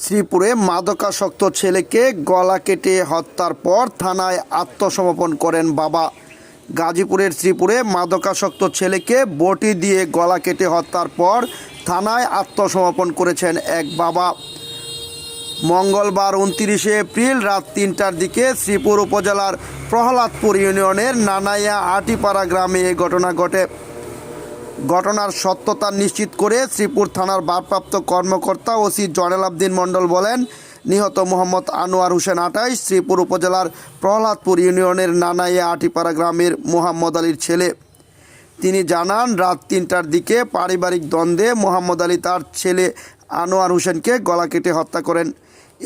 শ্রীপুরে মাদকাসক্ত ছেলেকে গলা কেটে হত্যার পর থানায় আত্মসমর্পণ করেন বাবা। গাজীপুরের শ্রীপুরে মাদকাসক্ত ছেলেকে বটি দিয়ে গলা কেটে হত্যার পর থানায় আত্মসমর্পণ করেছেন এক বাবা। মঙ্গলবার 29শে এপ্রিল রাত 3টার দিকে শ্রীপুর উপজেলার প্রহ্লাদপুর ইউনিয়নের নানাইয়া আটিপাড়া গ্রামে এই ঘটনা ঘটে। ঘটনার সত্যতা নিশ্চিত করে শ্রীপুর থানার ভারপ্রাপ্ত কর্মকর্তা ওসি জয়নাল আবদিন মণ্ডল বলেন, নিহত মোহাম্মদ আনোয়ার হোসেন 28 শ্রীপুর উপজেলার প্রহ্লাদপুর ইউনিয়নের নানাইয়া আটিপাড়া গ্রামের মোহাম্মদ আলীর ছেলে। তিনি জানান, রাত 3টার দিকে পারিবারিক দ্বন্দ্বে মোহাম্মদ আলী তার ছেলে আনোয়ার হোসেনকে গলা কেটে হত্যা করেন।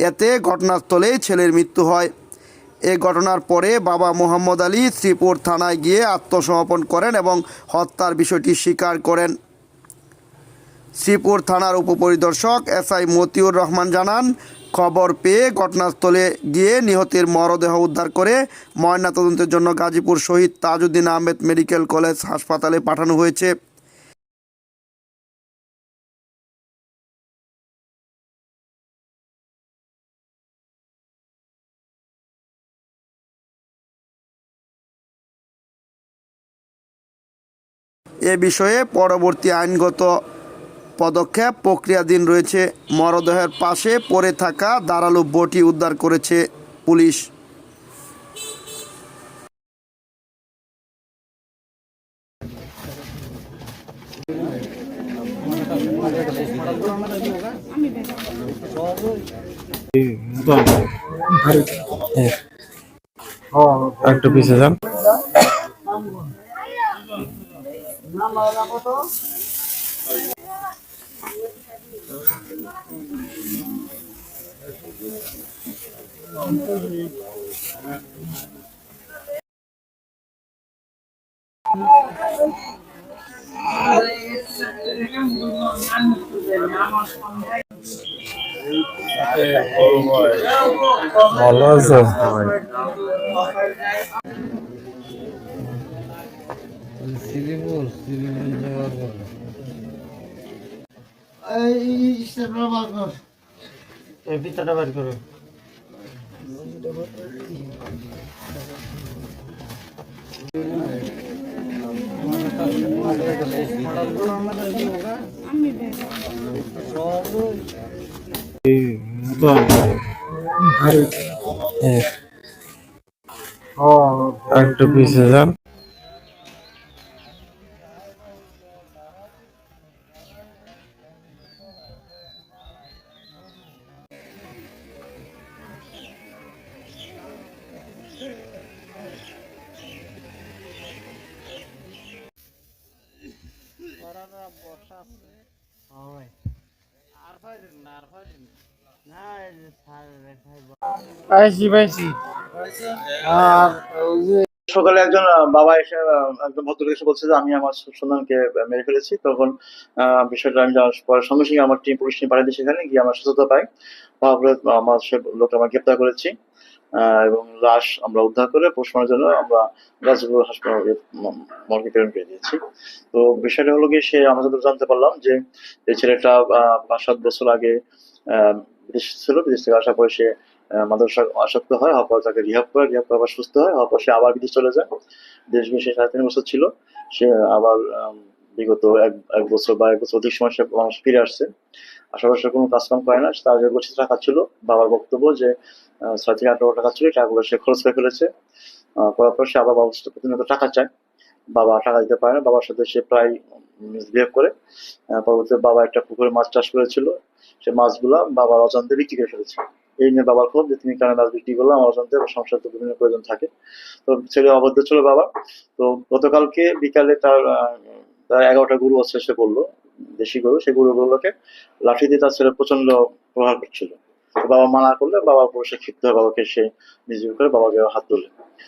এতে ঘটনাস্থলেই ছেলের মৃত্যু হয়। এ ঘটনার পরে বাবা মোহাম্মদ আলী শ্রীপুর থানায় গিয়ে আত্মসমর্পণ করেন এবং হত্যার বিষয়টি স্বীকার করেন। শ্রীপুর থানার উপপরিদর্শক এসআই মতিউর রহমান জানান, খবর পেয়ে ঘটনাস্থলে গিয়ে নিহতের মরদেহ উদ্ধার করে ময়নাতদন্তের জন্য গাজীপুর শহীদ তাজউদ্দিন আহমেদ মেডিকেল কলেজ হাসপাতালে পাঠানো হয়েছে। এ বিষয়ে পরবর্তী আইনগত পদক্ষেপ প্রক্রিয়াধীন রয়েছে। মরদেহের পাশে পড়ে থাকা ধারালো বটি উদ্ধার করেছে পুলিশ। একটু পিছিয়ে যান। ভালো আছো? এই পিতাটা বের করো। একটু পিছিয়ে যান। পাইছি আর সকালে একজন বাবা এসে একজন ভদ্রলোক এসে বলছে যে আমি আমার সন্তানকে মেরে ফেলেছি। তখন বিষয়টা আমি জানার পরে সঙ্গে সঙ্গে আমার টিম পুলিশ টিম পাঠিয়ে দিই, সেখানে গিয়ে আমার সুস্থতা পাই। তারপরে আমার সে লোকটা আমরা গ্রেপ্তার করেছি এবং লাশ আমরা উদ্ধার করে পোস্টমর্টমের জন্য আমরা গাজীপুর হাসপাতালে মর্গে প্রেরণ করে দিয়েছি। তো বিষয়টা হলো গিয়ে সে আমরা যতদূর জানতে পারলাম যে এই ছেলেটা 5-7 বছর আগে বিদেশ ছিল, বিদেশ থেকে আসার পরে সে মাদক আসক্ত হয়, হওয়ার পর তাকে রিহাব করে আবার সুস্থ হয়, হওয়ার পর সে আবার বিদেশ চলে যায়। দেশ গিয়ে সে 3.5 বছর ছিল। সে আবার বিগত এক বছর বা 1 বছর অধিক সময় সে মানুষ ফিরে আসছে। আশেপাশে কোনো কাজকাম করে না, তার যে গচ্ছিত টাকা ছিল, বাবার বক্তব্য যে 6 থেকে 8 লক্ষ টাকা ছিল, টাকাগুলো সে খরচ করে ফেলেছে। করার পর সে আবার বাবার সাথে প্রতিনিয়ত টাকা চায়, বাবা টাকা দিতে পারে না, বাবার সাথে সে প্রায় মিসবিহেভ করে। পরবর্তীতে বাবা একটা পুকুরে মাছ চাষ করেছিল, সে মাছগুলা বাবার অজান্তে বিক্রি করে ফেলেছে। এই নিয়ে বাবার ক্ষোভ যে তুমি কেন মাছ বিক্রি করলো, আমার অজান্তে, সংসার তো বিভিন্ন প্রয়োজন থাকে। তো ছেলে অবাধ্য ছিল বাবা। তো গতকালকে বিকালে তার 11টা গরু আছে সে বললো, দেশি গরু, সেই গরুগুলোকে লাঠি দিয়ে তার ছেলে প্রচন্ড প্রহার করছিল। তো বাবা মানা করলে বাবার উপর সে ক্ষিপ্ত হয়ে বাবাকে সে নিজে করে বাবাকে হাত তোলে।